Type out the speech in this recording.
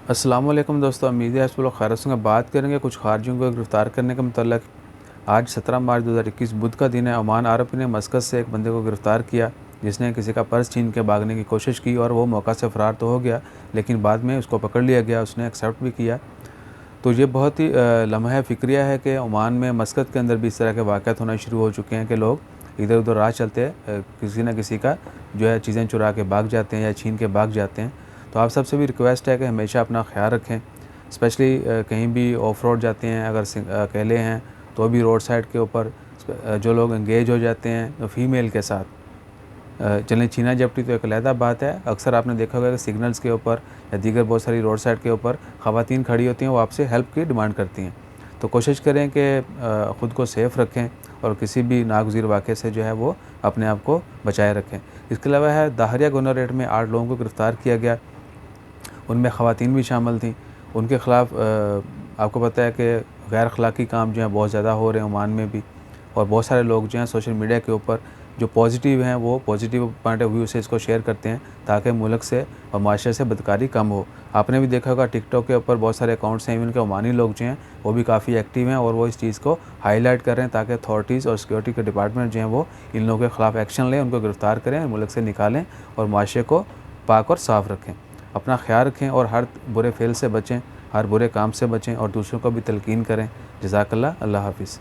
अस्सलाम वालेकुम दोस्तों, उम्मीद है आप सब लोग खैरियत से होंगे। बात करेंगे कुछ खारिजियों को गिरफ़्तार करने के मतलब। आज 17 मार्च 2021 बुध का दिन है। ओमान अरब ने मस्कत से एक बंदे को गिरफ़्तार किया जिसने किसी का पर्स छीन के भागने की कोशिश की और वो मौका से फ़रार तो हो गया, लेकिन बाद में उसको पकड़ लिया गया, उसने एक्सेप्ट भी किया। तो ये बहुत ही लम्हा फ़िक्रिया है कि ओमान में मस्कत के अंदर भी इस तरह के वाक़यात होना शुरू हो चुके हैं कि लोग इधर उधर राह चलते किसी न किसी का जो है चीज़ें चुरा के भाग जाते हैं या छीन के भाग जाते हैं। तो आप सबसे भी रिक्वेस्ट है कि हमेशा अपना ख़्याल रखें, स्पेशली कहीं भी ऑफ रोड जाते हैं, अगर अकेले हैं तो भी रोड साइड के ऊपर जो लोग एंगेज हो जाते हैं फ़ीमेल के साथ, चलें छीना झपटी तो एक अलहदा बात है। अक्सर आपने देखा होगा कि सिग्नल्स के ऊपर या दीगर बहुत सारी रोड साइड के ऊपर ख़वातीन खड़ी होती हैं, वो आपसे हेल्प की डिमांड करती हैं। तो कोशिश करें कि ख़ुद को सेफ़ रखें और किसी भी नागज़ीर वाक़े से जो है वो अपने आप को बचाए रखें। इसके अलावा है दाहरिया गोनरेट में 8 लोगों को गिरफ़्तार किया गया, उनमें ख़वातीन भी शामिल थीं। उनके ख़िलाफ़ आपको पता है कि गैर अखलाक़ी काम जो है बहुत ज़्यादा हो रहे हैं ओमान में भी, और बहुत सारे लोग जो हैं सोशल मीडिया के ऊपर जो पॉजिटिव हैं वो पॉजिटिव पॉइंट ऑफ व्यू से इसको शेयर करते हैं ताकि मुल्क से और माशरे से बदकारी कम हो। आपने भी देखा होगा टिकटॉक के ऊपर बहुत सारे अकाउंट्स हैं, इवन के ओमानी लोग जो हैं वो भी काफ़ी एक्टिव हैं और वो इस चीज़ को हाईलाइट कर रहे हैं ताकि अथॉरिटीज़ और सिक्योरिटी के डिपार्टमेंट जो हैं वो इन लोगों के ख़िलाफ़ एक्शन लें, उनको गिरफ़्तार करें, मुल्क से निकालें और माशरे को पाक और साफ़ रखें। अपना ख़्याल रखें और हर बुरे फ़ेल से बचें, हर बुरे काम से बचें और दूसरों को भी तलकीन करें। जज़ाकल्लाह। अल्लाह हाफ़िज़।